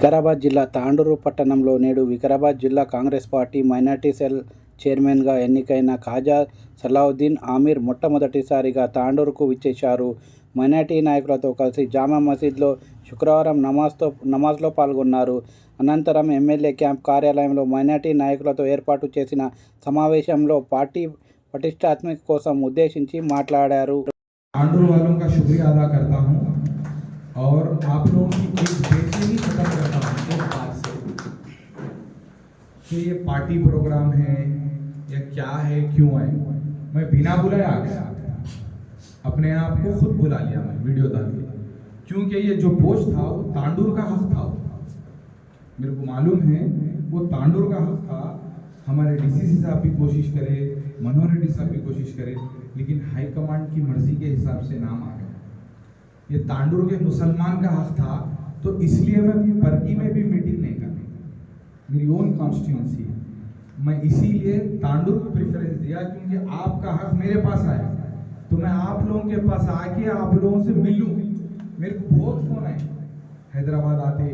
వికారాబాద్ జిల్లా తాండూరు పట్టణంలో నేడు వికారాబాద్ జిల్లా కాంగ్రెస్ పార్టీ మైనార్టీ సెల్ చైర్మన్గా ఎన్నికైన ఖాజా సలావుద్దీన్ ఆమీర్ మొట్టమొదటిసారిగా తాండూరుకు విచ్చేశారు. మైనార్టీ నాయకులతో కలిసి జామా మసీద్లో శుక్రవారం నమాజ్లో పాల్గొన్నారు. అనంతరం ఎమ్మెల్యే క్యాంప్ కార్యాలయంలో మైనార్టీ నాయకులతో ఏర్పాటు చేసిన సమావేశంలో పార్టీ పటిష్టాత్మక కోసం ఉద్దేశించి మాట్లాడారు. तांडूर वालों का शुक्रिया अदा करता हूं और आप लोगों की एक बेचैनी खत्म करता हूं एक बात से कि ये पार्टी प्रोग्राम है या क्या है, क्यों आए। मैं बिना बुलाए आ गया, अपने आप को खुद बुला लिया मैं वीडियो डाल के, क्योंकि ये जो पोस्ट था वो तांडूर का हक था। मेरे को मालूम है वो तांडूर का हक था। हमारे डीसीसी साहब भी कोशिश करे, मनोहर रेड्डी साहब भी कोशिश करे, लेकिन हाईकमांड की मर्जी के हिसाब से नाम आ गया। ये तांडूर के मुसलमान का हक था, तो इसलिए मैं परगी में भी मीटिंग नहीं कर रही। मेरी ओन कॉन्स्टिट्यूंसी है, मैं इसीलिए तांडूर को प्रेफरेंस दिया, क्योंकि आपका हक मेरे पास आया तो मैं आप लोगों के पास आके आप लोगों से मिलूं। मेरे को बहुत फोन आए, हैदराबाद आते,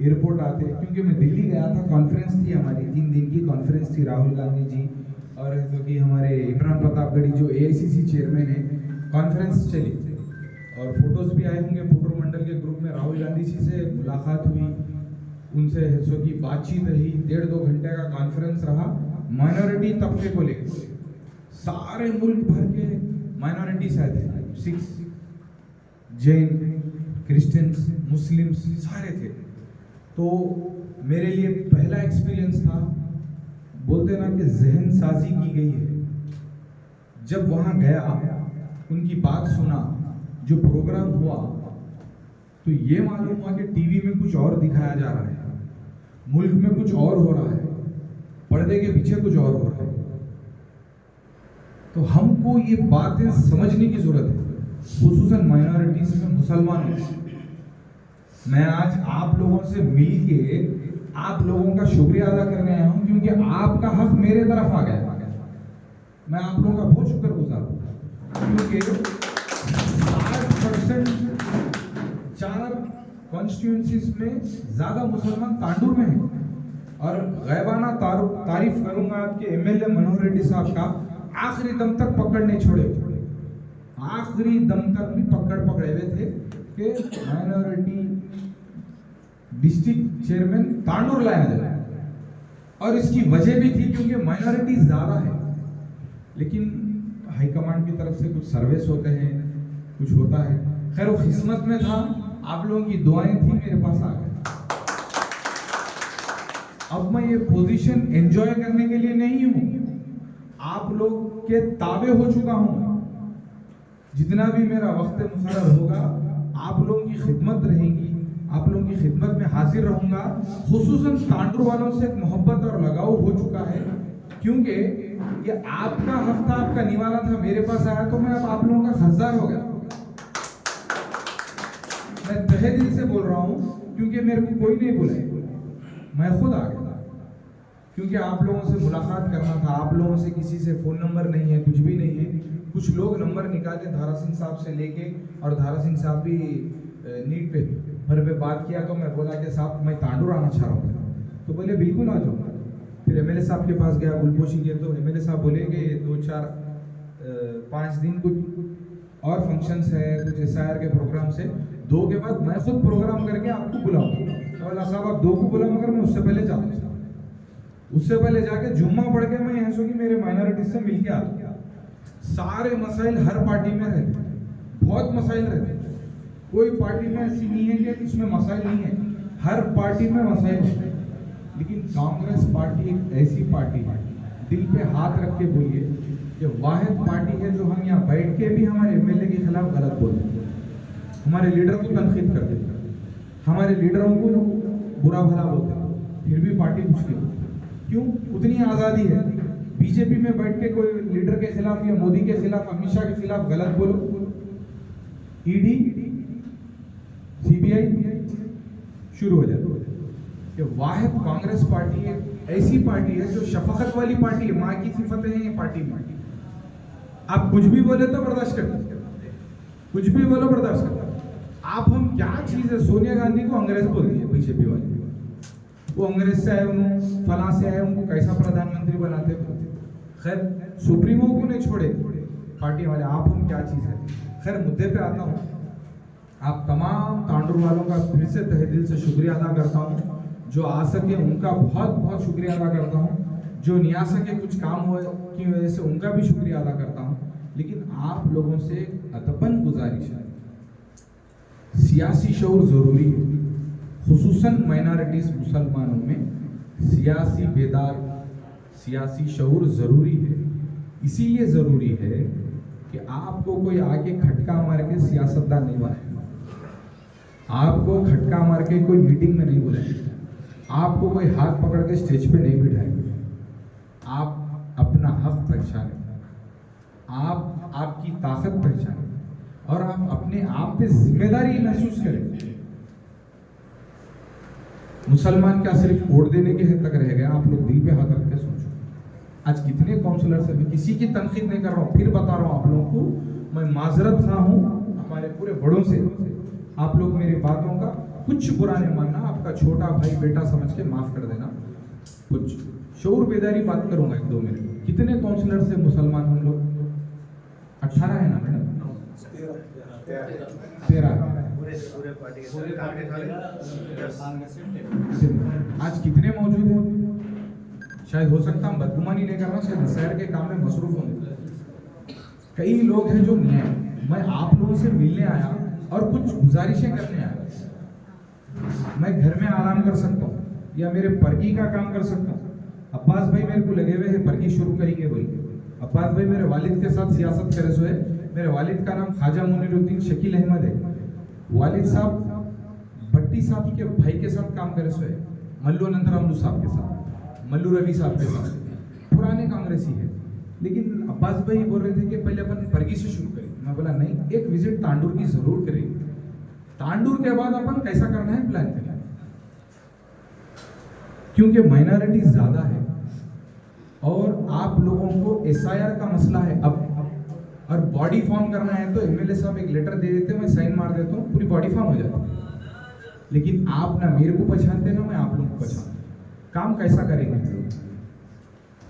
एयरपोर्ट आते, क्योंकि मैं दिल्ली गया था, कॉन्फ्रेंस थी हमारी, 3 दिन की कॉन्फ्रेंस थी। राहुल गांधी जी और जो कि हमारे इमरान प्रतापगढ़ी जो एआईसीसी चेयरमैन है, कॉन्फ्रेंस चली और फोटोज़ भी आए होंगे। फोटो मंडल के ग्रुप में राहुल गांधी जी से मुलाकात हुई, उनसे जो कि बातचीत रही, 1.5-2 घंटे का कॉन्फ्रेंस रहा। माइनॉरिटी तबके को लेकर सारे मुल्क भर के माइनॉरिटीज आए थे, सिख, जैन, क्रिश्चियंस, मुस्लिम्स सारे थे। तो मेरे लिए पहला एक्सपीरियंस था, बोलते ना कि जहन साजी की गई है। जब वहाँ गया, उनकी बात सुना, जो प्रोग्राम हुआ, तो ये मालूम हुआ कि टीवी में कुछ और दिखाया जा रहा है, मुल्क में कुछ और हो रहा है, पर्दे के पीछे कुछ और हो रहा है। तो हमको ये बातें समझने की जरूरत है, खुसूसन माइनॉरिटीज में मुसलमानों। मैं आज आप लोगों से मिल के आप लोगों का शुक्रिया अदा करने आया हूं, क्योंकि आपका हक मेरे तरफ आ गया। मैं आप लोगों का बहुत शुक्रगुजार हूं, क्योंकि 60% 4 कॉन्स्टिट्यूंसीज में ज्यादा मुसलमान तांडूर में हैं। और गैबाना तारीफ करूंगा आपके एमएलए मनोहर रेड्डी साहब का, आखिरी दम तक पकड़ नहीं छोड़े, आखिरी दम तक भी पकड़े हुए थे कि माइनॉरिटी डिस्ट्रिक्ट चेयरमैन तांडूर लाया जाए। और इसकी वजह भी थी क्योंकि माइनॉरिटी ज्यादा है, लेकिन हाईकमांड की तरफ से कुछ सर्वेस होते हैं, कुछ होता है। खैर वो किस्मत में था, आप लोगों की दुआएं थी, मेरे पास आ गए। अब मैं ये पोजीशन एंजॉय करने के लिए नहीं हूं, आप लोग के ताबे हो चुका हूं। जितना भी मेरा वक्त मुकर्रर होगा, आप लोगों की खिदमत रहेगी, आप लोगों की खिदमत में हाजिर रहूंगा। खुसूसन तांडूर वालों से एक मोहब्बत और लगाव हो चुका है, क्योंकि ये आपका हक था, आपका निवाला था, मेरे पास आया तो मैं अब आप लोगों का खरीदार हो गया। मैं तहे दिल से बोल रहा हूं, क्योंकि मेरे को कोई नहीं बुलाए, मैं खुद आ गया, क्योंकि आप लोगों से मुलाकात करना था। आप लोगों से किसी से फ़ोन नंबर नहीं है, कुछ भी नहीं है। कुछ लोग नंबर निकाले धारा सिंह साहब से लेके, और धारा सिंह साहब भी नीट पे घर पे बात किया, तो मैं बोला कि साहब मैं तांडूर आना चाह रहा हूँ, तो बोले बिल्कुल आ जाओ। फिर एमएलए साहब के पास गया, गुलपोशी किया, तो एमएलए साहब बोले कि 2-4-5 दिन कुछ और फंक्शंस है, कुछ एसआईआर के प्रोग्राम से, 2 के बाद मैं खुद प्रोग्राम करके आपको बुलाऊंगा। तो बोला साहब आप 2 को बुला, मगर मैं उससे पहले जाऊँ, उससे पहले जाके जुम्मा पढ़ के मैं यहाँ कि मेरे माइनॉरिटी से मिल के आता। सारे मसाइल हर पार्टी में रहते, बहुत मसाइल रहते, कोई पार्टी में ऐसी नहीं है कि इसमें मसाइल नहीं है, हर पार्टी में मसाइल है। लेकिन कांग्रेस पार्टी एक ऐसी पार्टी है, दिल पे हाथ रख के बोलिए, कि वाहिद पार्टी है जो हम यहाँ बैठ के भी हमारे एमएलए के खिलाफ गलत बोलते हैं, हमारे लीडर को तनकीद करते हैं, हमारे लीडरों को बुरा भला बोलते हैं, फिर भी पार्टी मुश्किल। क्यों? उतनी आज़ादी है। बीजेपी में बैठ के कोई लीडर के खिलाफ या मोदी के खिलाफ, अमित शाह के खिलाफ गलत बोलो, ईडी सीबीआई शुरू हो जाता है। कि वाहिद कांग्रेस पार्टी एक ऐसी पार्टी है जो शफकत वाली पार्टी है, माँ की सिफतें हैं ये पार्टी में। आप कुछ भी बोले तो बर्दाश्त करते, कुछ भी बोलो बर्दाश्त करते। आप हम क्या चीज़ है, सोनिया गांधी को अंग्रेज बोलती है बीजेपी वाली, वो अंग्रेज से आए, उन्होंने फलां से आए, उनको कैसा प्रधानमंत्री बनाते। खैर सुप्रीमो को नहीं छोड़े पार्टी वाले, आप हम क्या चीज़ है। खैर मुद्दे पे आता हूँ। आप तमाम तांडुर वालों का फिर से तहे दिल से शुक्रिया अदा करता हूँ। जो आ सके उनका बहुत बहुत शुक्रिया अदा करता हूँ। जो नहीं आ सके कुछ काम हुए की वजह से उनका भी शुक्रिया अदा करता हूँ। लेकिन आप लोगों से अदबन गुजारिश है, सियासी शऊर ज़रूरी है, खुसूसन माइनॉरिटीज़ मुसलमानों में सियासी बेदार, सियासी शऊर ज़रूरी है। इसीलिए ज़रूरी है कि आपको कोई आके खटका मार के सियासतदान नहीं बनाएगा, आपको खटका मार के कोई मीटिंग में नहीं बुलाएगा, आपको कोई हाथ पकड़ के स्टेज पे नहीं बिठाएगा। आप अपना हक पहचानें, आप आपकी ताकत पहचानें और आप अपने आप पे जिम्मेदारी महसूस करें। मुसलमान क्या सिर्फ वोट देने के हद तक रह गया? आप लोग दिल पे हाथ रख के सोचो। आज कितने काउंसलर से, मैं किसी की तनकीद नहीं कर रहा हूँ, फिर बता रहा हूँ आप लोगों को, मैं माजरत खा हूँ हमारे पूरे बड़ों से। आप लोग मेरी बातों का कुछ बुरा नहीं मानना, आपका छोटा भाई बेटा समझ के माफ कर देना। कुछ शऊर बेदारी बात करूंगा 1-2 मिनट। कितने काउंसलर से मुसलमान हम लोग? 18 है ना मैडम? 13। आज कितने मौजूद हैं? शायद हो सकता हम बदगुमानी नहीं करना, शायद शहर के काम में मसरूफ होंगे। कई लोग हैं जो नहीं है। मैं आप लोगों से मिलने आया और कुछ गुजारिशें करने आया। मैं घर में आराम कर सकता हूँ या मेरे परगी का काम कर सकता हूँ। अब्बास भाई मेरे को लगे हुए हैं परगी शुरू करेंगे बोल के। अब्बास भाई मेरे वालिद के साथ सियासत करे हुए। मेरे वालिद का नाम ख्वाजा मुनीरुद्दीन शकील अहमद है। वालिद साहब भट्टी साहब के भाई के साथ काम करे हुए, मल्लू अनंतरामलू साहब के साथ, मल्लू रवि साहब के साथ, पुराने कांग्रेसी है। लेकिन अब्बास भाई बोल रहे थे कि पहले अपन परगी से शुरू करें। मैं बोला नहीं, एक विजिट तांडुर की जरूर करेंगे। तांडुर के बाद अपन कैसा करना है प्लान करें, क्योंकि माइनॉरिटी ज्यादा है और आप लोगों को एसआईआर का मसला है अब, और बॉडी फॉर्म करना है तो एमएलए साहब एक लेटर दे देते, मैं साइन मार देता हूँ, पूरी बॉडी फॉर्म हो जाती है। लेकिन आप ना मेरे को पहचानते ना मैं आप लोगों को पहचानता। काम कैसा करेंगे?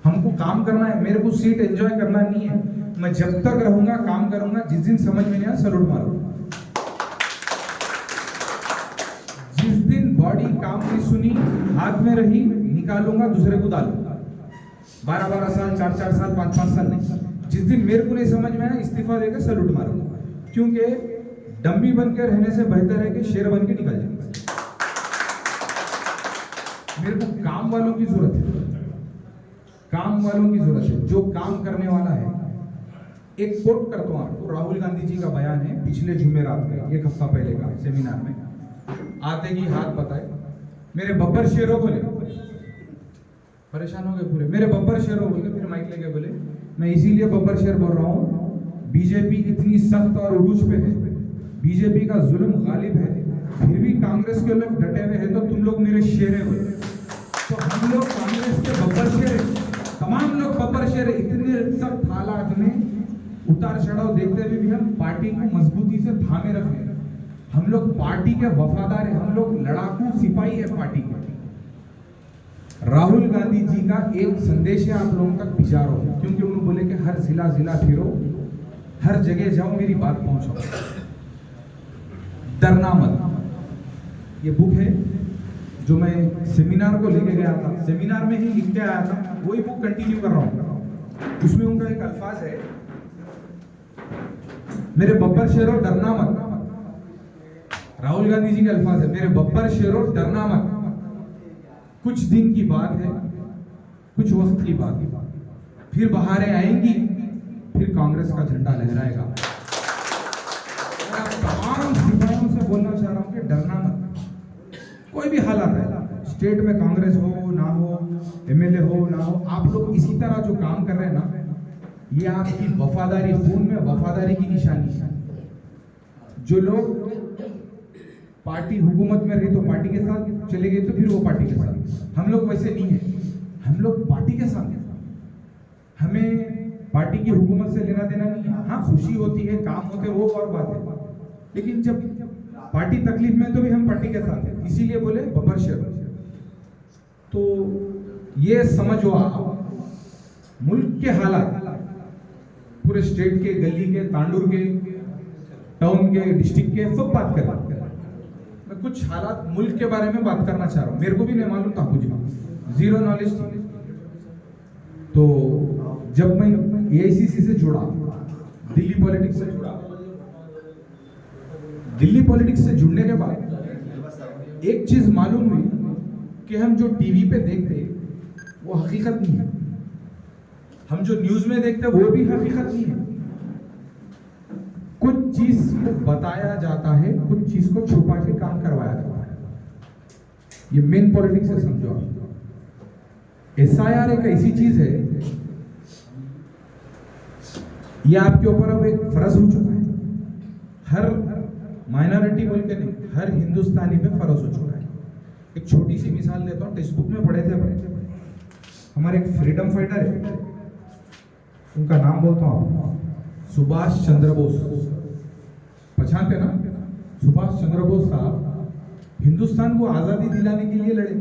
हमको काम करना है, मेरे को सीट एंजॉय करना नहीं है। मैं जब तक रहूंगा काम करूंगा, जिस दिन समझ में नहीं आया सैल्यूट मारूंगा। जिस दिन बॉडी काम की सुनी, हाथ में रही, निकालूंगा, दूसरे को डालूंगा। 12-12 साल, 4-4 साल, 5-5 साल नहीं। जिस दिन मेरे को नहीं समझ में आया, इस्तीफा देकर सैल्यूट मारूंगा। क्योंकि डम्मी बन के रहने से बेहतर है कि शेर बन के निकल जाए। मेरे को काम वालों की जरूरत है, काम वालों की जरूरत है, जो काम करने वाला है। एक कोट करता हूं आपको, राहुल गांधी जी का बयान है पिछले जुमेरात में, 1 हफ्ता पहले का सेमिनार में। आते ही हाथ बताए, मेरे बब्बर शेरों बोले, परेशान हो गए पूरे, मेरे बब्बर शेरों बोले, फिर माइक लेके बोले, मैं इसीलिए बब्बर शेर बोल रहा हूँ, बीजेपी इतनी सख्त और उरूज पे है, बीजेपी का जुल्म गालिब है, फिर भी कांग्रेस के लोग डटे हुए हैं, तो तुम लोग मेरे शेर है बोले। तो हम लोग कांग्रेस के बब्बर शेर है, तमाम लोग बब्बर शेर है। इतने सख्त हालात में उतार चढ़ाव देखते हुए भी हम पार्टी को मजबूती से थामे रखे। हम लोग पार्टी के वफादार हैं, हम लोग लड़ाकू सिपाही है पार्टी के। राहुल गांधी जी का एक संदेश है आप लोगों तक भिजारो, क्योंकि उन्होंने बोले कि हर जिला फिरो, हर जगह जाओ, मेरी बात पहुंचाओ। डरना मत, ये बुक है जो मैं सेमिनार को लेके गया था, सेमिनार में ही लिख के आया था, वही बुक कंटिन्यू कर रहा हूं। उसमें उनका एक अल्फाज है, मेरे बब्बर शेरों डरना मत। राहुल गांधी जी के अल्फाज है, मेरे बब्बर शेरों डरना मत। कुछ दिन की बात है, कुछ वक्त की बात है, फिर बहारें आएंगी, फिर कांग्रेस का झंडा लहराएगा। तमाम सिपाहियों से बोलना चाह रहा हूं कि डरना मत। कोई भी हालात है, स्टेट में कांग्रेस हो ना हो, एमएलए हो ना हो, आप लोग इसी तरह जो काम कर रहे हैं ना, ये आपकी वफादारी, खून में वफादारी की निशानी है। जो लोग पार्टी हुकूमत में रही तो पार्टी के साथ चले गए, तो फिर वो पार्टी के साथ। हम लोग वैसे नहीं है, हम लोग पार्टी के साथ हैं। हमें पार्टी की हुकूमत से लेना देना नहीं है। हाँ, खुशी होती है, काम होते हैं, वो और बात है, लेकिन जब पार्टी तकलीफ में तो भी हम पार्टी के साथ हैं। इसीलिए बोले बब्बर शेर। तो ये समझो आप, मुल्क के हालात पूरे स्टेट के, गली के, तांडुर के, टाउन के, डिस्ट्रिक्ट के, सब बात कर रहा हूं। मैं कुछ हालात मुल्क के बारे में बात करना चाह रहा हूँ। मेरे को भी नहीं मालूम था, कुछ जीरो नॉलेज थी। तो जब मैं एआईसीसी से जुड़ा, दिल्ली पॉलिटिक्स से जुड़ा, दिल्ली पॉलिटिक्स से जुड़ने के बाद एक चीज मालूम हुई कि हम जो टीवी पे देखते वो हकीकत नहीं है, हम जो न्यूज में देखते वो भी हकीकत नहीं है। कुछ चीज को बताया जाता है, कुछ चीज को छुपा के काम करवाया जाता है। ये मेन पॉलिटिक्स है, समझो आप। एसआईआर एक ऐसी चीज है, ये आपके ऊपर अब एक फर्ज हो चुका है। हर माइनॉरिटी बोल के नहीं, हर हिंदुस्तानी पे फर्ज हो चुका है। एक छोटी सी मिसाल देता हूँ, टेक्स्ट बुक में पढ़े थे। हमारे एक फ्रीडम फाइटर है, उनका नाम बोलता हूँ, सुभाष चंद्र बोस। पहचानते ना? सुभाष चंद्र बोस साहब हिंदुस्तान को आजादी दिलाने के लिए लड़े।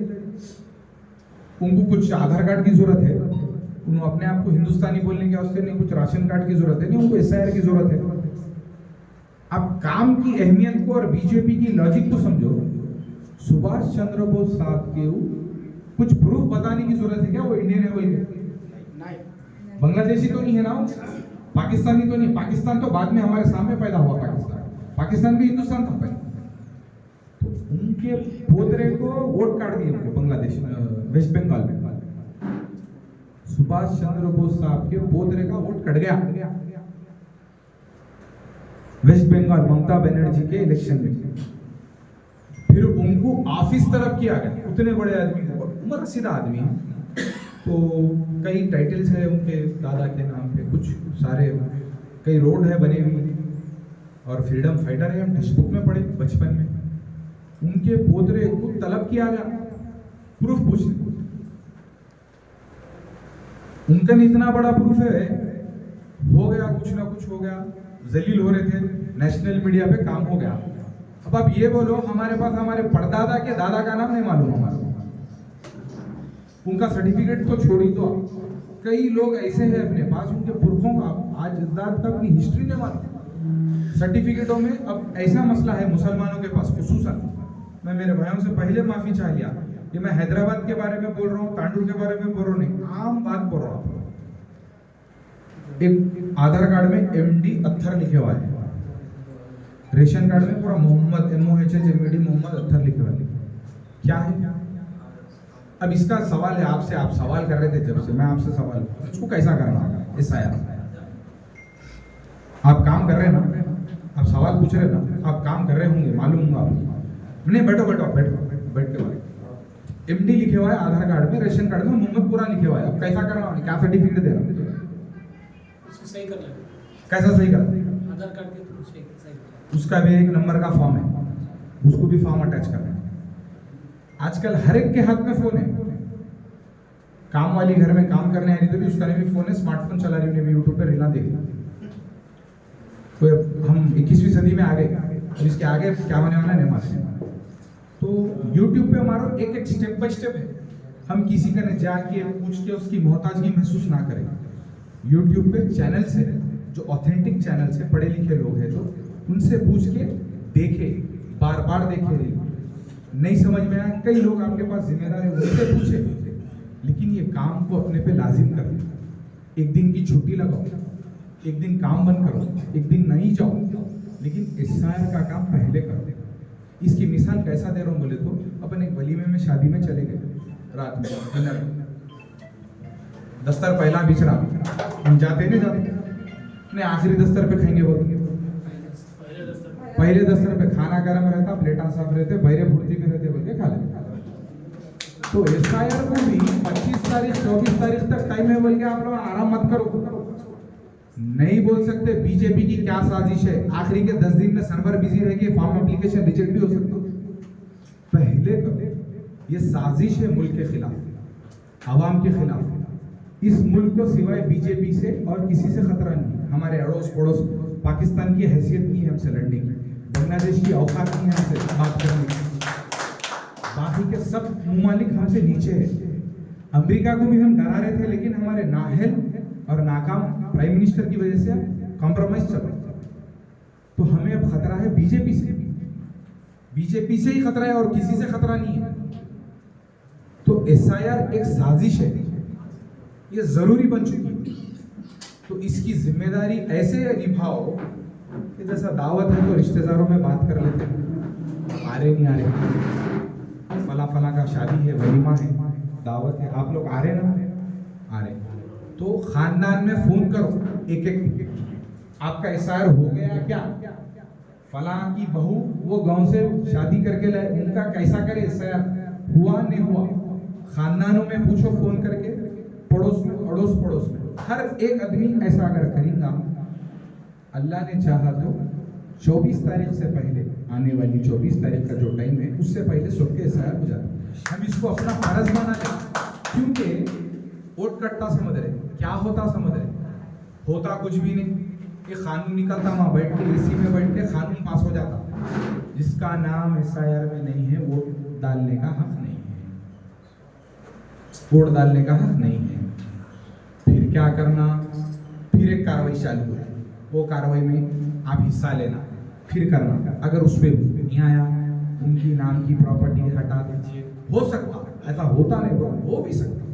उनको कुछ आधार कार्ड की जरूरत है, उन्होंने अपने आप को हिंदुस्तानी बोलने के वास्ते नहीं, कुछ राशन कार्ड की जरूरत है नहीं, उनको एसआईआर की जरूरत है। अब काम की अहमियत को और बीजेपी की लॉजिक को समझो। सुभाष चंद्र बोस साहब के कुछ प्रूफ बताने की जरूरत है क्या? वो इंडियन है बोल के? बांग्लादेशी तो नहीं है ना, पाकिस्तानी तो नहीं। पाकिस्तान तो बाद में हमारे सामने पैदा हुआ। पाकिस्तान भी हिंदुस्तान था पहले। तो उनके पोतरे को वोट काट दिए उनके बांग्लादेश, वेस्ट बंगाल में। सुभाष चंद्र बोस साहब के पोतरे का वोट कट गया वेस्ट बंगाल, ममता बनर्जी के इलेक्शन में। फिर उनको ऑफिस तरफ किया गया। उतने बड़े आदमी, उम्र रसीदा आदमी, तो कई टाइटल्स है उनके दादा के नाम पे, कुछ सारे कई रोड है बने हुए, और फ्रीडम फाइटर है, हम टेक्स्ट बुक में पढ़े बचपन में। उनके पोतरे को तलब किया गया प्रूफ पूछने को। उनका इतना बड़ा प्रूफ है, हो गया कुछ ना कुछ हो गया, जलील हो रहे थे, नेशनल मीडिया पे काम हो गया। अब आप ये बोलो, हमारे पास हमारे परदादा के दादा का नाम नहीं मालूम हमारा, उनका सर्टिफिकेट तो छोड़ी दो। कई लोग ऐसे हैं अपने पास, उनके पुरखों का आज इज्जत का अपनी हिस्ट्री नहीं मालूम सर्टिफिकेटों में। अब ऐसा मसला है मुसलमानों के पास खुसूसन, मैं मेरे भाइयों से पहले माफी चाह लिया कि मैं हैदराबाद के बारे में बोल रहा हूँ, तांडुर के बारे में बोल रहा हूँ, नहीं आम बात बोल रहा हूँ। एक आधार कार्ड में MD अत्थर लिखे हुआ है, रेशन कार्ड में पूरा मोहम्मद MOHMED मोहम्मद अत्थर लिखे हुआ है। क्या है? अब इसका सवाल है आपसे, आप सवाल कर रहे थे जब से, मैं आपसे सवाल, इसको कैसा करना है एसआईआर? आप काम कर रहे हैं ना, आप सवाल पूछ रहे हैं ना, आप काम कर रहे होंगे, मालूम होगा आपको। नहीं, बैठो बैठो बैठो, बैठ के बात। MD लिखे हुआ है आधार कार्ड में, रेशन कार्ड में मोहम्मद पूरा लिखे हुआ है। अब कैसा करना है? क्या सर्टिफिकेट देना? इसको सही कर लेना। कैसा सही करना? आधार कार्ड के थ्रू सही उसका भी एक नंबर का फॉर्म है, उसको भी फॉर्म अटैच करना है। आजकल हर एक के हाथ में फोन है। काम वाली घर में काम करने आ रही तो भी उसका भी फोन है, स्मार्टफोन चला रही, उन्हें भी यूट्यूब पे रीला देख। तो हम 21वीं सदी में आ गए, और इसके आगे क्या होने वाला नहीं मालूम। तो यूट्यूब पे हमारा एक एक स्टेप बाय स्टेप है, हम किसी का न जाके पूछ के उसकी मोहताजगी महसूस ना करें। यूट्यूब पे चैनल्स है जो ऑथेंटिक चैनल्स है, पढ़े लिखे लोग हैं, तो उनसे पूछ के देखे, बार बार देखे, नहीं समझ में आया, कई लोग आपके पास जिम्मेदार है, उनसे पूछे। लेकिन ये काम को अपने पे लाजिम कर, एक दिन की छुट्टी लगाओ, एक दिन काम बंद करो, एक दिन नहीं जाओ, लेकिन एसआईआर का काम पहले करो। इसकी मिसाल कैसा दे रहा हूँ बोले तो, अपन एक वलीमे में शादी में चले गए, रात में डिनर, दस्तर पहला बिछड़ा, हम जाते नहीं जाते नहीं, आखिरी दस्तर पे खाएंगे बोलेंगे। पहले दस्तर पे खाना गर्म रहता, प्लेटा साफ रहते, बहरे फुर्ती में रहते, बोल के खा लेते। तो एसआईआर को भी 25 तारीख 24 तारीख तक टाइम है बोल के आप लोग आराम मत करो। नहीं बोल सकते बीजेपी की क्या साजिश है, आखिरी के 10 दिन में सर्वर बिजी रहेगी, फॉर्म एप्लीकेशन रिजेक्ट भी हो सकता है। पहले करो, ये साजिश है मुल्क के खिलाफ, आवाम के खिलाफ। इस मुल्क को सिवाय बीजेपी से और किसी से खतरा नहीं। हमारे अड़ोस पड़ोस पाकिस्तान की हैसियत नहीं है हमसे लड़ने की, बांग्लादेश की औकात नहीं है हमसे बात करने की। बाकी के सब ममालिक हमसे नीचे है। अमेरिका को भी हम डरा रहे थे, लेकिन हमारे नाअहल और नाकाम प्राइम मिनिस्टर की वजह से कॉम्प्रोमाइज चल रहा था। तो हमें अब खतरा है बीजेपी से। बीजेपी से ही खतरा है और किसी से खतरा नहीं है। तो एसआईआर एक साजिश है, ये जरूरी बन चुकी है। तो इसकी जिम्मेदारी ऐसे निभाओ कि जैसा दावत है तो रिश्तेदारों में बात कर लेते हैं, आ रहे नहीं आ रहे, फला फला का शादी है, वलीमा है, दावत है, आप लोग आ रहे ना, आ रहे। तो खानदान में फोन करो एक एक, आपका एसआईआर हो गया क्या, फला की बहू वो गांव से शादी करके लाए, उनका कैसा करे एसआईआर, हुआ नहीं हुआ, खानदानों में पूछो फोन करके, पड़ोस में, अड़ोस पड़ोस में, हर एक आदमी ऐसा अगर करेगा, अल्लाह ने चाहा तो 24 तारीख से पहले, आने वाली 24 तारीख का जो टाइम है उससे पहले सबके एसआईआर हो जाता है। हम इसको अपना फर्ज माना लें, क्योंकि वोट कटता समझ रहे, क्या होता समझ रहे, होता कुछ भी नहीं। ये कानून निकलता वहाँ बैठ के, एसी में बैठ के कानून पास हो जाता। जिसका नाम एसआईआर में नहीं है वोट डालने का हक नहीं है, वोट डालने का हक नहीं है। फिर क्या करना, फिर एक कार्रवाई चालू है, वो कार्रवाई में आप हिस्सा लेना, फिर करना। अगर उस पर नहीं आया, उनकी नाम की प्रॉपर्टी हटा दीजिए, हो सकता, ऐसा होता नहीं, हो भी सकता,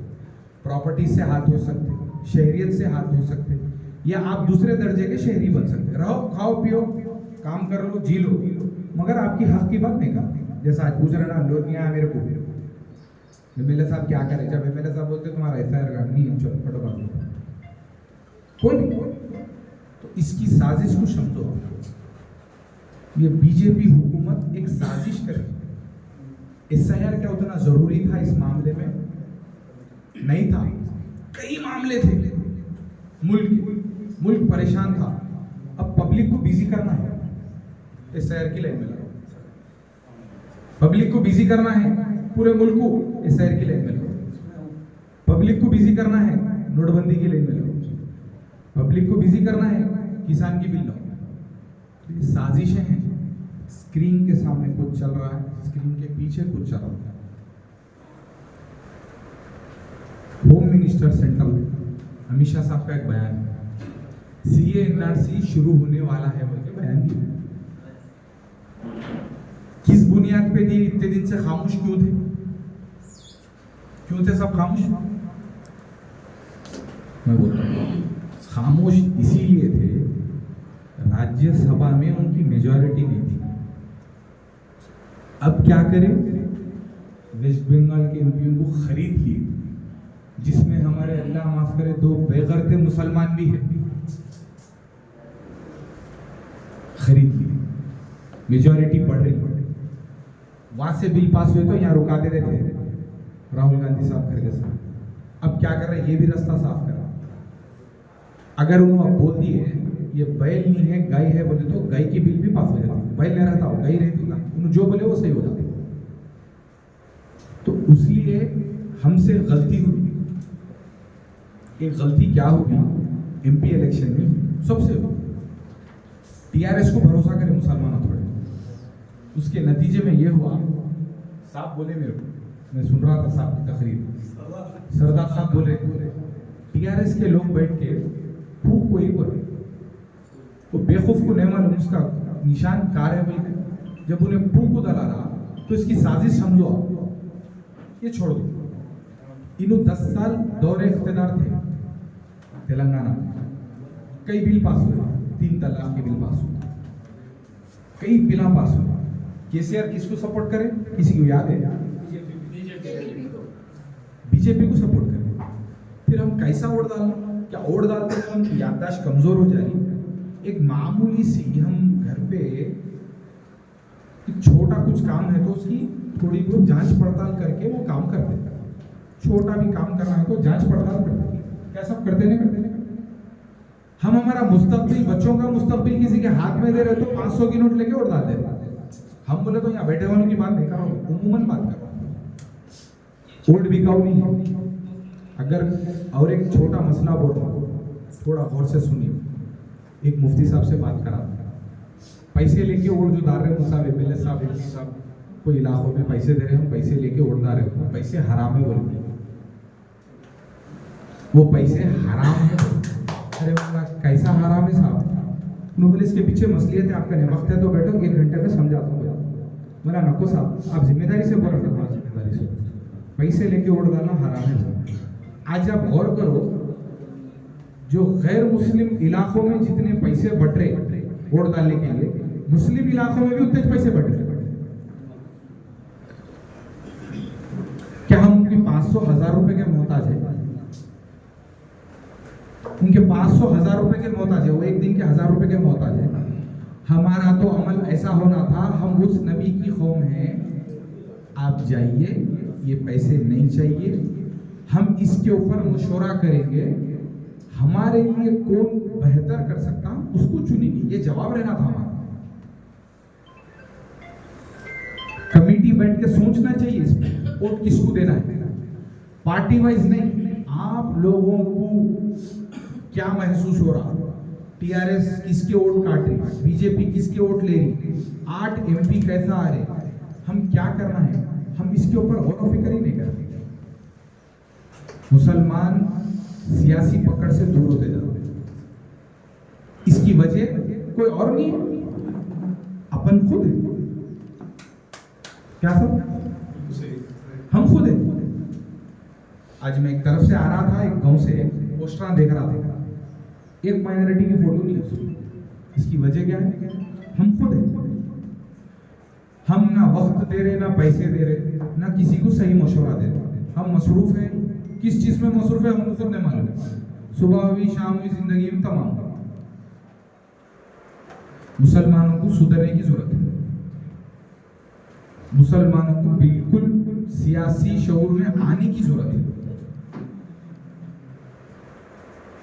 प्रॉपर्टी से हाथ हो सकते, शहरियत से हाथ हो सकते, या आप दूसरे दर्जे के शहरी बन सकते। रहो, खाओ पियो, काम कर लो, जी लो, मगर आपकी हक की बात नहीं करते। जैसा आज पूछ रहे ना, लोग नहीं आया मेरे को, एमएलए साहब क्या करें, जब एमएलए साहब बोलते तुम्हारा एसआईआर नहीं है, चलो फटोफट, कोई नहीं। तो इसकी साजिश को समझो, ये बीजेपी हुकूमत एक साजिश करे। एसआईआर क्या उतना जरूरी था इस मामले में? नहीं था। कई मामले थे, मुल्क परेशान था। अब पब्लिक को बिजी करना है, एसआईआर की लाइन में लगाओ। पब्लिक को बिजी करना है, पूरे मुल्क को एसआईआर की लाइन में लगाओ। पब्लिक को बिजी करना है, नोटबंदी की लाइन में लगाओ। पब्लिक को बिजी करना है, किसान की बिल लगाओ। साजिशें हैं, स्क्रीन के सामने कुछ चल रहा है, स्क्रीन के पीछे कुछ चल रहा है। Home minister central Amit Shah साहब का एक बयान है, सीए एनआरसी शुरू होने वाला है बोल के बयान दिया। किस बुनियाद पे दिए? इतने दिन से खामोश क्यों थे? क्यों थे सब खामोश? मैं बोलता हूँ खामोश इसीलिए थे, राज्यसभा में उनकी मेजॉरिटी नहीं थी। अब क्या करें? वेस्ट बंगाल के एमपीओ को खरीद लिए, जिसमें हमारे अल्लाह माफ करे 2 बेगैरते मुसलमान भी हैं, खरीद लिए, मेजॉरिटी बढ़ रही। वहां से बिल पास हुए तो यहाँ रुका दे रहे थे राहुल गांधी साहब खड़गे साहब। अब क्या कर रहे हैं? ये भी रास्ता साफ कर रहा। अगर उन्होंने बोल दिए ये बैल नहीं है गाय है बोले तो गाय की बिल भी पास हो जाती, बैल नहीं रहता हो गाय रहती, उन्होंने जो बोले वो सही हो जाती। तो इसलिए हमसे गलती हुई। एक गलती क्या होगी एमपी इलेक्शन में? सबसे टीआरएस को भरोसा करे मुसलमानों थोड़े, उसके नतीजे में ये हुआ। साहब बोले मेरे को, मैं सुन रहा था साहब की तकरीर, सरदार साहब बोले टीआरएस के लोग बैठ के फूक को ही बोले, तो बेवकूफ को नहीं मालूम उसका निशान कार है बोले, जब उन्हें फूक को दला रहा तो इसकी साजिश समझो, ये छोड़ दो। इन्हों 10 साल दौरे इख्तियार थे तेलंगाना में, कई बिल पास हुए, 3 तलाक के बिल पास हुए, कई बिला पास हुए। केसीआर किसको सपोर्ट करे? किसी को याद है? बीजेपी को सपोर्ट करे। फिर हम कैसा वोट डालना? क्या वोट डालते हैं हम याददाश्त कमजोर हो जाएगी। एक मामूली सी हम घर पे छोटा कुछ काम है तो उसकी थोड़ी बहुत जांच पड़ताल करके वो काम करते हैं। छोटा भी काम करना है तो जांच पड़ताल करते हैं, क्या सब करते नहीं करते? हम हमारा मुस्तकबिल, बच्चों का मुस्तकबिल किसी के हाथ में दे रहे तो 500 की नोट लेके उड़ डाल दे। हम बोले तो यहाँ बैठे होने की बात नहीं कर रहा हूँ, उम्मूमन बात कर रहा हूँ। वोट बिकाऊ नहीं है। अगर और एक छोटा मसला बोल रहा हूँ, थोड़ा गौर से सुनिए। एक मुफ्ती साहब से बात करा, पैसे लेके वोट जो डाल रहे मुसाब एमएलए साहब, एमपी साहब, कोई इलाकों में पैसे दे रहे हम पैसे लेके उड़ा रहे हो, पैसे हराम है बोले, वो पैसे हराम है। अरे बोला कैसा हराम है साहब? उन्होंने बोले इसके पीछे मसलियत है, आपका वक्त है तो बैठो 1 घंटे में समझाता हूँ। बोला नको साहब, आप जिम्मेदारी से बोल रहे हो, जिम्मेदारी से पैसे लेके उड़ डालना हराम है। आज आप गौर करो, जो गैर मुस्लिम इलाकों में जितने पैसे बट रहे वोट डालने के लिए, मुस्लिम इलाकों में भी उतने पैसे बट रहे। क्या हम उनके 500,000 रुपए के मोहताज है? उनके 500,000 रुपए के मोहताज है, वो एक दिन के 1,000 रुपए के मोहताज है। हमारा तो अमल ऐसा होना था, हम उस नबी की कौम है, आप जाइए, ये पैसे नहीं चाहिए, हम इसके ऊपर मशवरा करेंगे, हमारे लिए कौन बेहतर कर सकता उसको चुनेंगे, ये जवाब रहना था हमारा। कमेटी बैठ के सोचना चाहिए इसमें वोट किसको देना है, पार्टी वाइज नहीं। आप लोगों को क्या महसूस हो रहा, टीआरएस किसके वोट काट रही, बीजेपी किसके वोट ले रही, 8 एमपी कैसा आ रहे, हम क्या करना है, हम इसके ऊपर गौर फिक्र ही नहीं करते। मुसलमान सियासी पकड़ से दूर होते जा रहे हैं। इसकी वजह कोई और नहीं है, अपन खुद है। क्या सब हम खुद है। आज मैं एक तरफ से आ रहा था, एक गांव से पोस्टर देख रहा था, एक माइनॉरिटी की फोटो नहीं है। इसकी वजह क्या है? हम खुद है। हम ना वक्त दे रहे, ना पैसे दे रहे, ना किसी को सही मशवरा दे रहे। हम मसरूफ है, किस चीज में मसरूफ है हमको खुद नहीं मालूम। सुबह हुई, शाम हुई, जिंदगी में तमाम। मुसलमानों को सुधरने की जरूरत है। मुसलमानों को बिल्कुल सियासी शऊर में आने की जरूरत है।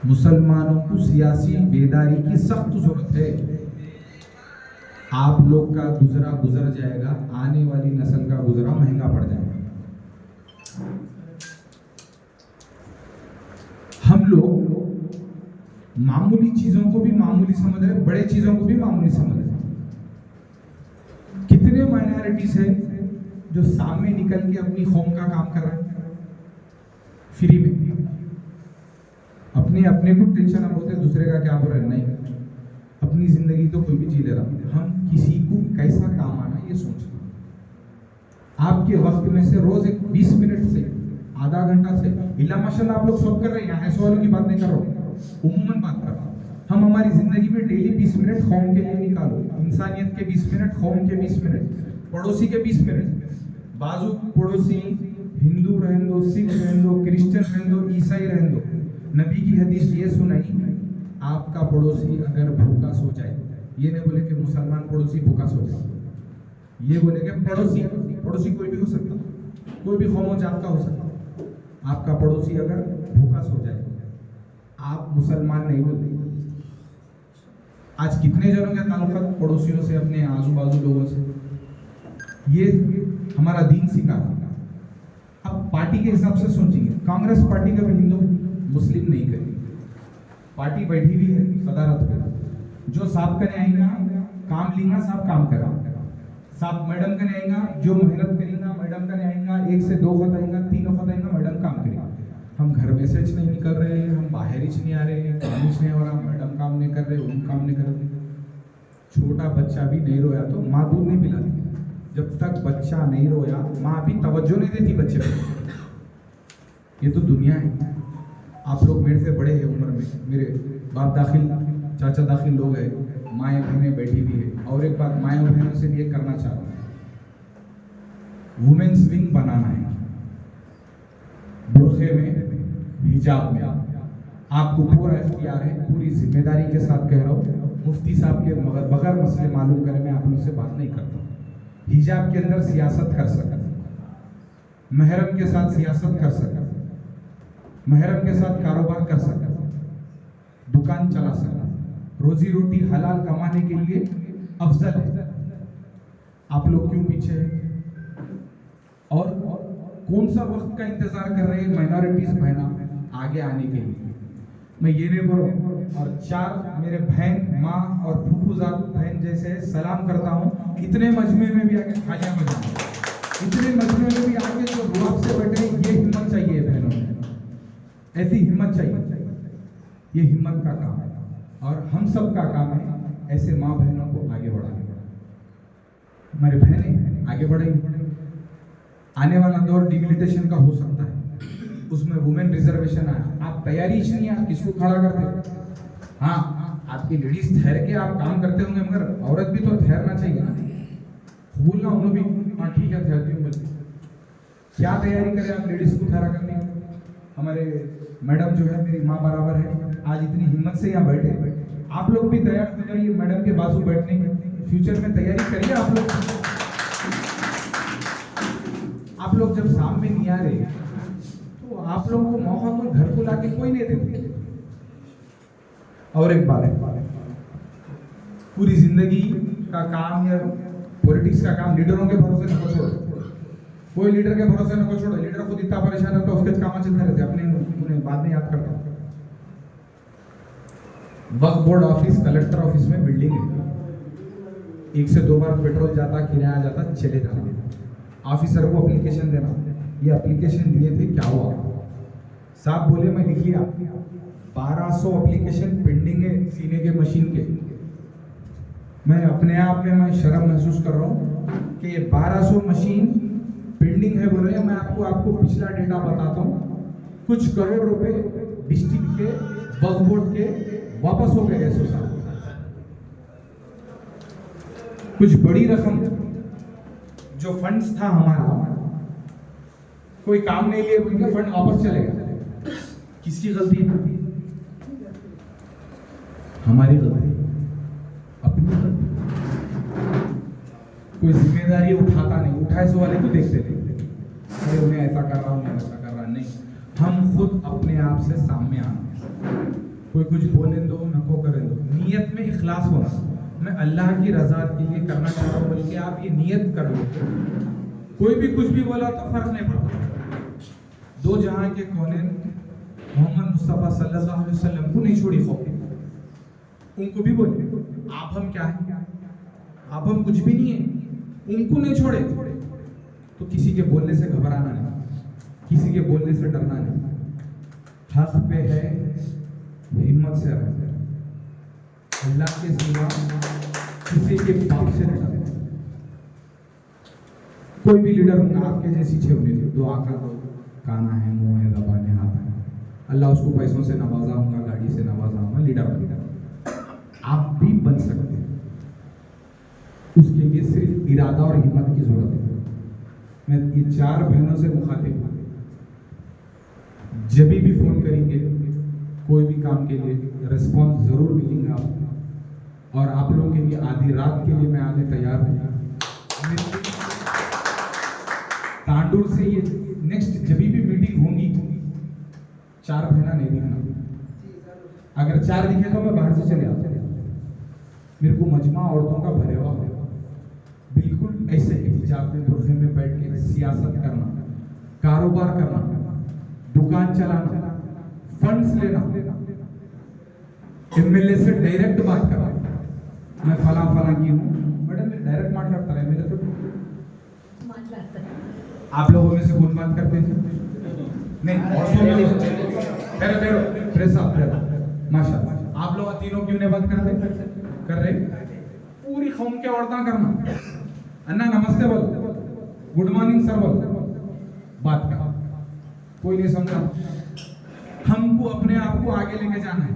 मुसलमानों को सियासी बेदारी की सख्त जरूरत है। आप लोग का गुजरा गुजर जाएगा, आने वाली नस्ल का गुजरा महंगा पड़ जाएगा। हम लोग मामूली चीजों को भी मामूली समझ रहे, बड़े चीजों को भी मामूली समझ रहे। कितने माइनॉरिटीज है जो सामने निकल के अपनी कौम का काम कर रहे हैं फ्री में, अपने अपने को टेंशन अब होते, दूसरे का क्या हो रहा है नहीं, अपनी जिंदगी तो कोई भी जी ले रहा। हम किसी को कैसा काम आना ये सोचना। आपके वक्त में से रोज एक 20 मिनट से आधा घंटा से इल्ला माशाल्लाह आप लोग सब कर रहे हैं, यहाँ ऐसे वालों की बात नहीं कर रहा हूँ, उम्मन बात कर रहा हूँ। हम हमारी जिंदगी में डेली 20 मिनट कौम के लिए निकालो, इंसानियत के 20 मिनट, कौम के 20 मिनट, पड़ोसी के 20 मिनट। बाजू पड़ोसी हिंदू रहन दो, सिख रहन दो, क्रिश्चियन रहन दो, ईसाई रहन दो। नबी की हदीस ये सुनाई, आपका पड़ोसी अगर भूखा सो जाए, ये नहीं बोले कि मुसलमान पड़ोसी भूखा सो जाए, ये बोले कि पड़ोसी, पड़ोसी कोई भी हो सकता, कोई भी कौम जात का हो सकता। आपका पड़ोसी अगर भूखा सो जाए, आप मुसलमान नहीं बोलते। आज कितने जनों के ताल्लुकात पड़ोसियों से, अपने आजू बाजू लोगों से, ये हमारा दीन सिखाता। अब पार्टी के हिसाब से सोचिए, कांग्रेस पार्टी का भी हिंदू मुस्लिम नहीं करेगी, पार्टी बैठी हुई है सदारत पे, जो साहब करने आएगा काम लेगा, साहब काम करा, साहब मैडम करने आएगा, जो मेहनत करेगा मैडम करने आएगा, 1 से 2 खत आएगा, 3 खत आएगा, मैडम काम करेगा। हम घर में से नहीं निकल रहे हैं, हम बाहर ही नहीं आ रहे हैं, काम नहीं हो रहा, मैडम काम नहीं कर रहे, उन काम नहीं कर रहे। छोटा बच्चा भी नहीं रोया तो माँ दूध नहीं पिलाती, जब तक बच्चा नहीं रोया माँ भी तवज्जो नहीं देती बच्चे पर। ये तो दुनिया है। आप लोग मेरे से बड़े हैं उम्र में, मेरे बाप दाखिल, चाचा दाखिल लोग हैं, माएँ बहनें बैठी हुई है। और एक बात माएँ बहनों से भी ये करना चाहता हूँ, वुमेन्स विंग बनाना है, बुरखे में, हिजाब में। आपको पूरा इख्तियार है, पूरी जिम्मेदारी के साथ कह रहा हूँ। मुफ्ती साहब के बगैर मसले मालूम करें, मैं आप लोग से बात नहीं करता। हिजाब के अंदर सियासत कर सकता, महरम के साथ सियासत कर सकता, महरम के साथ कारोबार कर सकता, दुकान चला सकता, रोजी रोटी हलाल कमाने के लिए अफजल है। आप लोग क्यों पीछे हैं? और कौन सा वक्त का इंतजार कर रहे हैं माइनॉरिटीज बहना आगे आने के लिए? मैं ये नहीं बोल रहा हूँ और 4 मेरे बहन, माँ और फूफूजाद बहन जैसे सलाम करता हूँ। इतने मजमे में भी आके खालियाँ बजाएं, इतने मजमे में भी आके जो रुआब से बैठे, ये हिम्मत चाहिए बहनों में, ऐसी हिम्मत चाहिए। ये हिम्मत का काम है और हम सब का काम है ऐसे माँ बहनों को आगे बढ़ाना। हमारे बहनें आगे बढ़ेंगी। आने वाला दौर डिमिलिटेशन का हो सकता है, उसमें वुमेन रिजर्वेशन आया। आप तैयारी ही नहीं है, आप किसको खड़ा करते? हाँ, आपकी लेडीज ठहर के आप काम करते होंगे, मगर औरत भी तो ठहरना चाहिए ना। बोलना उन्होंने भी, हाँ ठीक है ठहरती हूँ बोलती। क्या तैयारी करें आप लेडीज को ठहरा करने की? हमारे मैडम जो है मेरी माँ बराबर है, आज इतनी हिम्मत से यहाँ बैठे। आप लोग भी तैयार हो जाइए मैडम के बाजू बैठने की। फ्यूचर में तैयारी करिए आप लोग। आप लोग जब सामने नहीं आ रहे तो आप लोगों को मौका कोई घर को लाके कोई नहीं देते। और एक बात है, पूरी जिंदगी का काम या पॉलिटिक्स का काम लीडरों के भरोसे न छोड़ो। कोई लीडर के भरोसे न छोड़ो। लीडर खुद इतना परेशान होता है, उसके काम चलते रहते, अपने उन्हें बाद में याद करता। वक्फ बोर्ड ऑफिस, कलेक्टर ऑफिस में बिल्डिंग है, 1 से 2 बार पेट्रोल जाता, किराया जाता, चले जाना। ऑफिसर को एप्लीकेशन देना, ये एप्लीकेशन दिए थे, क्या हुआ? साहब बोले मैं लिख लिया, 1200 एप्लीकेशन पेंडिंग है सीने के मशीन के। मैं अपने आप में मैं शर्म महसूस कर रहा हूँ कि ये 1200 मशीन पेंडिंग है बोल रहे हैं। मैं आपको पिछला डेटा बताता हूँ। कुछ करोड़ रुपए डिस्ट्रिक्ट के वक्फ बोर्ड के वापस हो गए 100 साल। कुछ बड़ी रकम जो फंड्स था हमारा, कोई काम नहीं लिए, उनका फंड वापस चलेगा। किसकी गलती है? हमारी गलती, अपनी गलती। कोई जिम्मेदारी उठाता नहीं, उठाए सो वाले को देखते थे, अरे उन्हें ऐसा कर रहा, उन्हें ऐसा कर रहा। नहीं, हम खुद अपने आप से सामने आना। कोई कुछ बोले दो, नको करें दो, नीयत में इखलास होना। मैं अल्लाह की रजा के लिए करना चाहता हूँ, बल्कि आप ये नियत कर लो। कोई भी कुछ भी बोला तो फर्क नहीं पड़ता। दो जहां के कौनेन मोहम्मद मुस्तफा सल्लल्लाहु अलैहि वसल्लम को नहीं छोड़ी खौफ, उनको भी बोले आप हम क्या है, आप हम कुछ भी नहीं है, उनको नहीं छोड़े। तो किसी के बोलने से घबराना नहीं, किसी के बोलने से डरना नहीं। हक पे है, हिम्मत से रहना। अल्लाह के सिवा किसी के बाप से नहीं डरना। कोई भी लीडर होगा आपके जैसी छेवनी थी, दो आंखें, दो काना है, मुंह है, ज़बान है, हाथ है, अल्लाह उसको पैसों से नवाजा होगा, गाड़ी से नवाजा होगा, लीडर आप भी बन सकते हैं। उसके लिए सिर्फ इरादा और हिम्मत की जरूरत है। मैं ये 4 बहनों से मुखातिब हूं, जब भी फोन करेंगे कोई भी काम के लिए रिस्पॉन्स जरूर मिलेगा आपको। और आप लोगों के लिए आधी रात के लिए मैं आने तैयार हूँ। तांडुर से ये नेक्स्ट जब भी मीटिंग होंगी 4 बहना नहीं दिखना। अगर 4 दिखे तो मैं बाहर से चले आता। मेरे को मजमा औरतों का भरे हुआ है, बिल्कुल ऐसे हिजाब में, बुर्खे में बैठ के सियासत करना, कारोबार करना, दुकान चलाना, फंड्स लेना, एमएलए से डायरेक्ट बात करना। मैं फला फला की हूँ, मैडम डायरेक्ट माట్లాడता है मेरे तो। आप लोगों में से कौन बात करते थे? नहीं, प्रेस माशाल्लाह। आप लोग तीनों क्यों नहीं बात करते? कर रहे पूरी कौम के औरतां करना। अन्ना नमस्ते बोल, गुड मॉर्निंग सर बोल, बात कर। कोई नहीं समझा। हमको अपने आप को आगे लेके जाना है,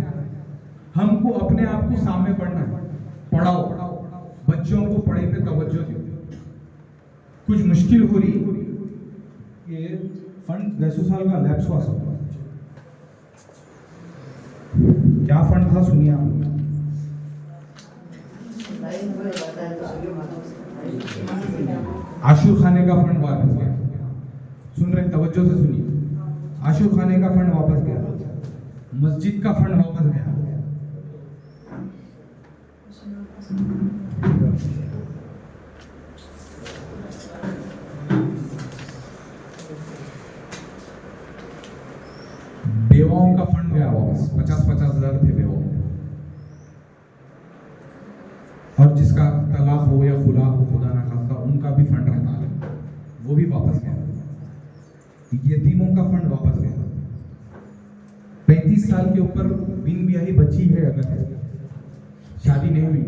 हमको अपने आप को सामने पढ़ना है। पढ़ाओ, बच्चों को पढ़ाई पे तवज्जो दो। कुछ मुश्किल हो रही, ये फंड 200 साल का लैप्स हुआ सब। क्या फंड था सुनिए आप। आशूर खाने का फंड वापस गया। सुन रहे, तवज्जो से सुनिए। आशूर खाने का फंड वापस गया, मस्जिद का फंड वापस गया। बेवाओं का फंड गया वापस, 50-50 हजार थे बेवाओं। और जिसका तलाक हो या खुला हो, खुदा ना खास्ता, उनका भी फंड रहता है, वो भी वापस गया। यतीमों का फंड वापस गया। 35 साल के ऊपर बिन ब्याही बच्ची है, अगर शादी नहीं हुई,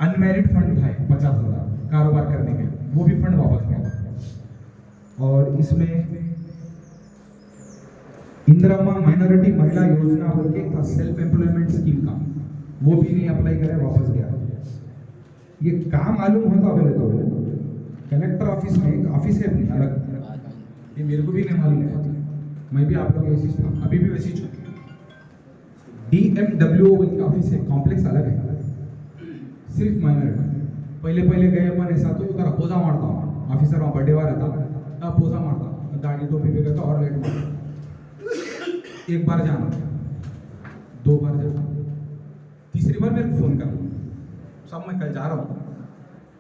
अनमैरिड फंड था 50,000 कारोबार करने के, वो भी फंड वापस गया। और इसमें इंदिरा माइनॉरिटी महिला योजना बोल के था, सेल्फ एम्प्लॉयमेंट स्कीम का, वो भी नहीं अप्लाई करे, वापस गया। ये काम मालूम होता बोले तो कलेक्टर ऑफिस में एक ऑफिस है अपनी अलग, ये मेरे को भी नहीं मालूम था, मैं भी आप लोग वैसी था, अभी भी वैसी छूट। DMWO की ऑफिस है, कॉम्प्लेक्स अलग है, सिर्फ माइनॉरिटी। पहले गए अपन ऐसा तो उधर पोजा मारता हूँ, ऑफिसर वहाँ बर्थडे वाला रहता, अब पोजा मारता, दाढ़ी टोपी पे करता और लेट मारता। एक बार जाना, 2 बार जाना, तीसरी बार मेरे को फोन करना, सब मैं कल जा रहा हूँ,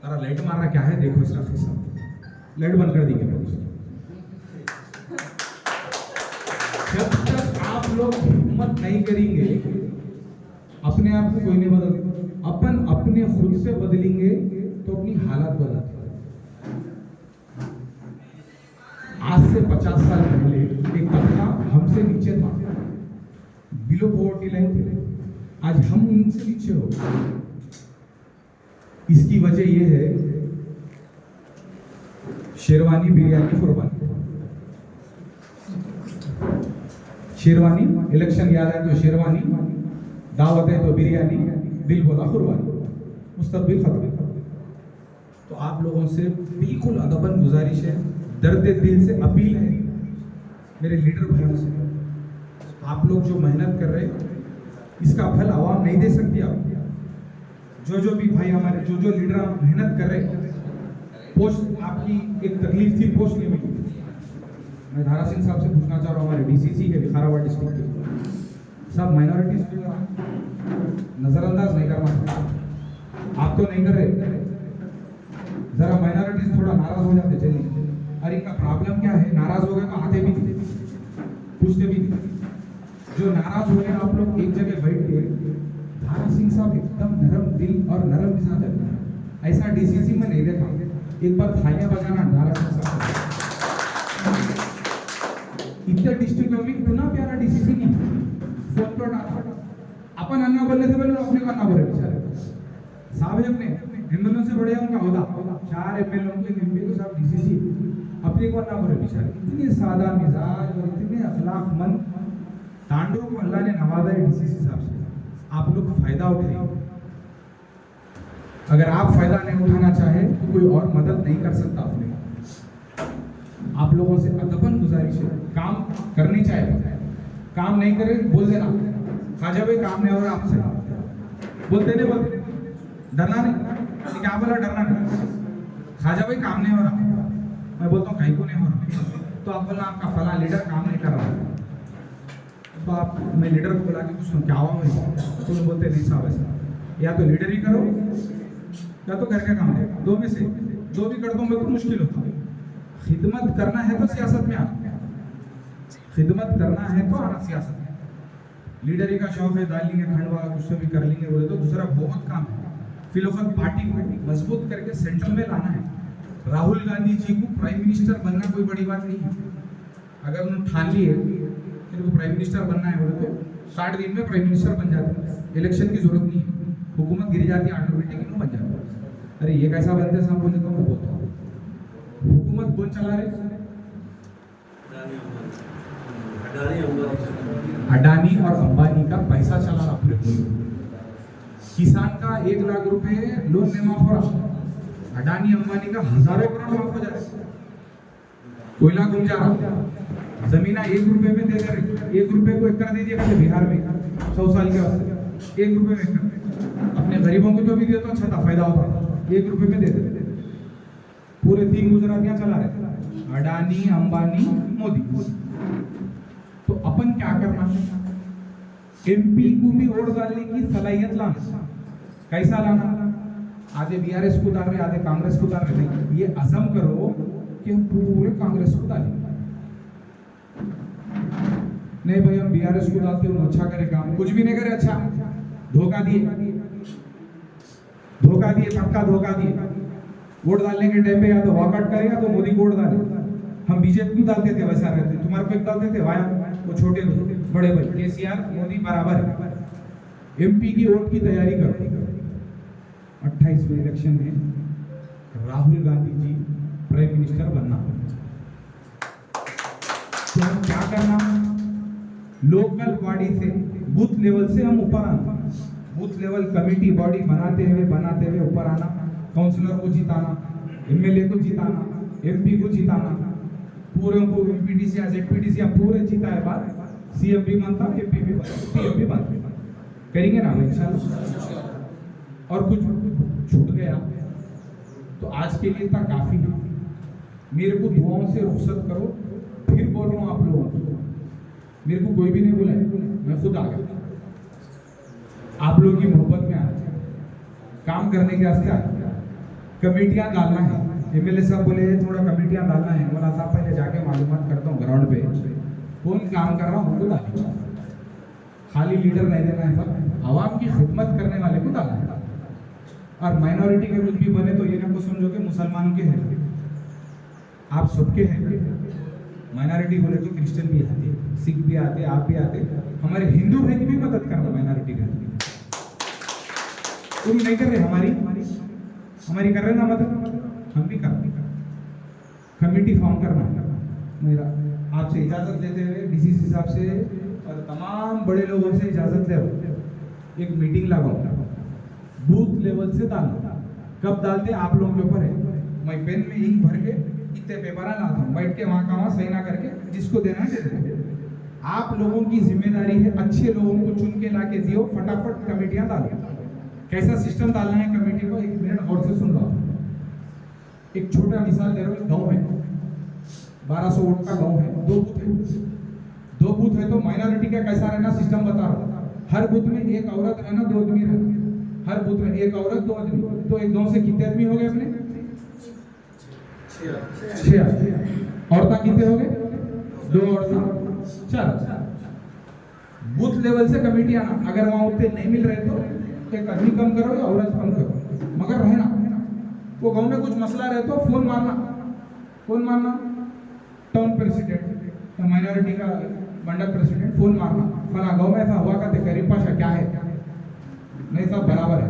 तारा लाइट मार रहा क्या है देखो इसका हिस्सा, लाइट बंद कर देंगे। जब तक आप लोग हिम्मत नहीं करेंगे, अपने आप को कोई नहीं बदल, अपन अपने खुद से बदलेंगे तो अपनी हालत बदलती है। आज से 50 साल पहले एक तबका हमसे नीचे था, बिलो पॉवर्टी लाइन थे, आज हम उनसे नीचे हो गए। इसकी वजह यह है शेरवानी बिरयानी कुर्बानी। शेरवानी, इलेक्शन याद है तो शेरवानी, दावत है तो बिरयानी, दिल बोला कुर्बानी, मुस्तकबिल खत्म। तो आप लोगों से बिल्कुल अदबन गुजारिश है, दर्द दिल से अपील है मेरे लीडर भाइयों से, आप लोग जो मेहनत कर रहे हैं इसका फल आवाम नहीं दे सकती। आप जो भी भाई हमारे जो लीडर मेहनत कर रहे हैं, पोस्ट आपकी एक तकलीफ थी, पोस्ट नहीं मिली। मैं धारा सिंह साहब से पूछना चाह रहा हूँ, हमारे DCC है विकाराबाद डिस्ट्रिक्ट के, सब माइनॉरिटीज नजरअंदाज नहीं करना, आप तो नहीं कर रहे, जरा माइनॉरिटीज थोड़ा नाराज हो जाते, चलिए अरे इनका प्रॉब्लम क्या है, नाराज हो गए तो आते भी नहीं, पूछते भी नहीं। जो नाराज हुए आप लोग एक जगह बैठ के, धारा सिंह साहब एकदम नरम दिल और नरम मिजाज है, ऐसा DCC में नहीं देखा। एक बार थालियां बजाना धारा सिंह साहब, इतने डिस्ट्रिक्ट में इतना प्यारा DCC नहीं, फोन पर डाटा अपन अन्ना बोलने से पहले अपने को अन्ना बोले बेचारे साहब है, अपने एमएलए से बढ़िया उनका होदा, 4 एमएलए के एमपी को साहब DCC, अपने को अन्ना बोले बेचारे, इतने सादा मिजाज और इतने अखलाकमंद। तांडव को अल्लाह ने नवाजा है DCC साहब से, आप लोग फायदा उठाइए। अगर आप फायदा नहीं उठाना चाहे तो कोई और मदद नहीं कर सकता अपने। आप लोगों से अदबन गुजारिश है, काम करनी चाहिए, काम नहीं करे बोल देना, खाजा भाई काम नहीं हो रहा आपसे, बोलते नहीं, बोलते डरना नहीं, क्या बोला डरना नहीं, खाजा भाई काम नहीं हो रहा, मैं बोलता हूँ कहीं को नहीं हो रहा, तो आप बोलना आपका फला लीडर काम नहीं कर रहा, तो आप मैं लीडर को बुला के पूछूँ क्या हुआ भाई, तो बोलते नहीं साहब ऐसा, या तो लीडर ही करो या तो घर का काम है, दो में से दो भी कर दूंगा तो मुश्किल होता है। खिदमत करना है तो सियासत में आना, खिदमत करना है तो आना सियासत में। लीडरी का शौक है, डाल लेंगे खंडवा, कुछ तो भी कर लेंगे बोले तो दूसरा बहुत काम है। फिलहाल पार्टी को मजबूत करके सेंट्रल में लाना है। राहुल गांधी जी को प्राइम मिनिस्टर बनना कोई बड़ी बात नहीं है, अगर उन्होंने ठान ली है मेरे को प्राइम मिनिस्टर बनना है बोले तो 60 दिन में प्राइम मिनिस्टर बन जाते हैं, इलेक्शन की जरूरत नहीं है, हुकूमत गिर जाती है ऑटोमेटिक ही बन जाता है। अरे ये कैसा बनते साहब बोले तो मैं बोलता हूँ, हुकूमत कौन चला रहे? अडानी और अंबानी का पैसा चला रहा पूरे मुल्क। किसान का 1 लाख रुपए लोन में माफ हो रहा, अडानी अंबानी का हजारों करोड़ माफ हो जा रहा। कोयला घूम जा रहा, जमीना 1 रुपए में दे रहे, 1 रुपए को एकड़ दे दिया पहले बिहार में 100 साल के वास्ते 1 रुपए में एकड़। अपने गरीबों को तो भी दे तो अच्छा था, फायदा होता, 1 रुपए में दे दे। पूरे 3 गुजरातियां चला रहे, अडानी अंबानी मोदी। तो अपन क्या करना है, MP को भी वोट डालने की सलाहियत लाना। कैसा लाना? आधे BRS को डाल रहे, आधे कांग्रेस को डाल रहे, ये अज़म करो कि हम पूरे कांग्रेस को डालेंगे। नहीं भाई हम BRS को डालते हैं, अच्छा करे काम, कुछ भी नहीं करे, अच्छा धोखा दिए। धोखा दिए, सबका धोखा दिए। वोट डालने के टाइम पे या तो वॉकआउट करेगा तो मोदी को वोट डालेगा। हम बीजेपी को डालते थे, वैसा रहते, तुम्हारे को एक डालते थे वाया, वो छोटे बड़े भाई केसीआर मोदी बराबर है। एमपी की वोट की तैयारी करो, 28वें इलेक्शन में राहुल गांधी जी प्राइम मिनिस्टर बनना। तो हम क्या करना, लोकल बॉडी से, बूथ लेवल से हम ऊपर आना, बूथ लेवल कमेटी बॉडी बनाते हुए ऊपर आना, काउंसलर को जिताना, एमएलए को जिताना, एमपी को जिताना, पूरे को एमपीटीसी या जेडपीटीसी या पूरे जीता है बाद सीएम भी बनता, एमपी भी बनता, पीएम भी बनता। करेंगे ना इंशाल्लाह। और कुछ छूट गया तो आज के लिए तक काफी है। मेरे को दुआओं से रुखसत करो, फिर बोल रहा हूँ आप लोगों को, मेरे को कोई भी नहीं बुलाए, मैं खुद आ गया। आप लोगों की मोहब्बत में आया, काम करने के वास्ते आया, कमेटियां डालना है। एमएलए साहब बोले थोड़ा कमेटियां डालना है, बोला साहब पहले जाके मालूमात करता हूँ ग्राउंड पे कौन काम कर रहा हूँ, उनको डालिए। खाली लीडर नहीं देना है, पर आवाम की खिदमत करने वाले को डालना है। और माइनॉरिटी के कुछ भी बने तो ये ना को समझो कि मुसलमान के हैं, आप सबके हैं। माइनॉरिटी बोले तो क्रिश्चियन भी आते, सिख भी आते, आप भी आते, हमारे हिंदू भाई की भी मदद करना माइनॉरिटी का। तुम नहीं कर रहे, हमारी कर रहे ना मदद, हम भी कर रहे। कमेटी फॉर्म करना है मेरा, आपसे इजाजत लेते हुए डीसीसी साहब से और तमाम बड़े लोगों से इजाजत ले रहा, एक मीटिंग लगाओ, बूथ लेवल से डालना। कब डालते आप लोगों के ऊपर है। मैं पेन में इंक भर के इतने पेपर लाता हूँ, बैठ के वहाँ का वहाँ सही ना करके जिसको देना है दे दो। आप लोगों की जिम्मेदारी है अच्छे लोगों को चुन के ला के दियो, फटाफट कमेटियां डालो। कैसा सिस्टम डालना है कमेटी को, 1 मिनट और से सुन लो। एक छोटा मिसाल दे रहा हूँ, गाँव है 1200 वोट का गाँव है, 2 बूथ है तो माइनॉरिटी का कैसा रहना सिस्टम बता रहा हूँ। हर बूथ में एक औरत रहना, 2 आदमी रहना, हर बूथ में एक औरत 2 आदमी, तो एक गाँव से कितने आदमी हो गए अपने 6 औरतें कितने हो गए 2 औरतें 4। बूथ लेवल से कमेटी आना, अगर वहां उतने नहीं मिल रहे तो एक आदमी कम करो या औरत कम करो, मगर रहना वो गांव में कुछ मसला रहे तो फोन मारना टाउन प्रेसिडेंट या माइनॉरिटी का मंडल प्रेसिडेंट, फोन मारना फला गांव में ऐसा हुआ करते करीब पाशा क्या है, नहीं सब बराबर है।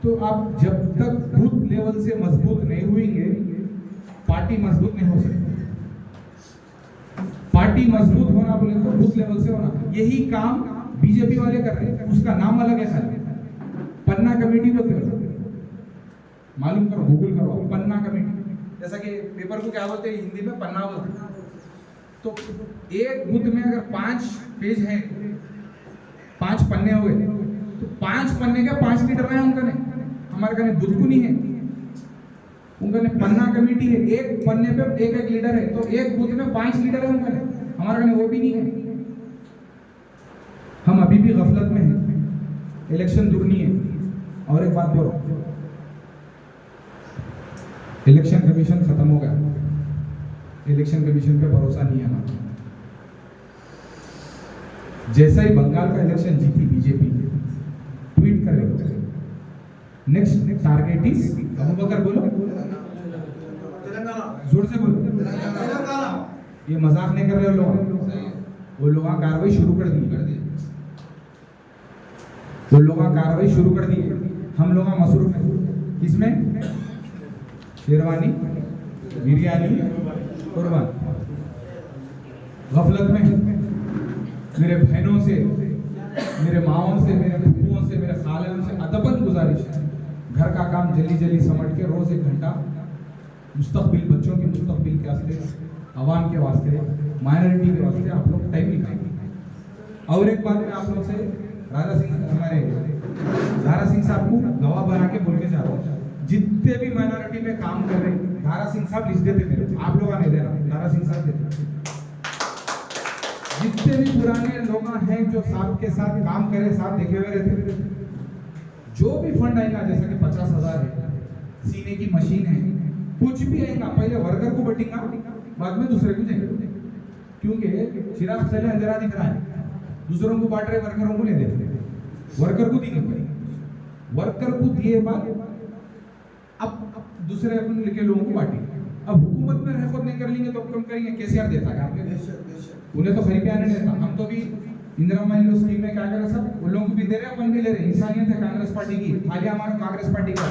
तो आप जब तक बूथ लेवल से मजबूत नहीं हुएंगे पार्टी मजबूत नहीं हो सकती। पार्टी मजबूत होना बोले तो बूथ लेवल से होना, यही काम बीजेपी वाले कर रहे हैं, उसका नाम अलग है खाली पन्ना कमेटी बोलते हैं, मालूम करो गूगल करो पन्ना कमेटी, जैसा कि पेपर को क्या बोलते हैं हिंदी में पन्ना बोलते हैं। तो एक बूथ में अगर 5 पेज है, 5 पन्ने हो गए तो 5 पन्ने का 5 लीडर है उनका ने, हमारे का बूथ को नहीं है, उनका ने पन्ना कमेटी है, एक पन्ने पे एक लीडर है, तो एक बूथ में 5 लीडर है उनका ने, हमारा का वो भी नहीं है। हम अभी भी गफलत में हैं, इलेक्शन दूर नहीं है। और एक बात बोलो, इलेक्शन कमीशन खत्म हो गया, इलेक्शन कमीशन पे भरोसा नहीं है हमारा। जैसा ही बंगाल का इलेक्शन जीती बीजेपी, ट्वीट करेगा नेक्स्ट टारगेट इज अबूबकर, बोलो जोर से बोलो, ये मजाक नहीं कर रहे लोग, वो लोग कार्रवाई शुरू कर दी, वो लोग कार्रवाई शुरू कर दी। हम लोग मसरूफ हैं किसमें, शेरवानी बिरयानी कुर्बान, गफलत में। मेरे बहनों से, मेरे माओं से, मेरे फूफुओं से, मेरे खालों से अदबन गुजारिश है, घर का काम जल्दी समेट के रोज 1 घंटा मुस्तकबिल, बच्चों के मुस्तकबिल के वास्ते, आवाम के वास्ते, माइनॉरिटी के वास्ते आप लोग टाइम निकालेंगे। और एक बात मैं आप लोग से हमारे दारा सिंह साहब को गवाह बना के बोल के जा रहा हूँ, जितने भी माइनॉरिटी में काम कर रहे हैं दारा सिंह साहब लिस्ट देते मेरे, आप लोग नहीं दे रहा, दारा सिंह साहब देते। जितने भी पुराने लोग हैं जो साहब के साथ काम करे, साथ देखे हुए रहते, जो भी फंड आएगा जैसे कि 50,000 है, सीने की मशीन है, कुछ भी आएगा पहले वर्कर को बटेगा, बाद में दूसरे को जाएंगे, क्योंकि चिराग पहले अंधेरा दिख रहा है, दूसरों को बांट रहे, वर्करों को नहीं दे रहे, वर्कर को देंगे, वर्कर को दिए बाद दूसरे अपन लिखे लोगों को बांटी। अब हुकूमत में रह खुद नहीं कर लेंगे तो कम करेंगे, केसीआर देता है आपने, उन्हें तो खरीद आने नहीं देता। हम तो भी इंदिरा महिला स्कीम में क्या करे सब, उन लोगों को भी दे रहे हैं, अपन भी ले रहे हैं। इंसानियत है कांग्रेस पार्टी की, थालियां हमारा कांग्रेस पार्टी का।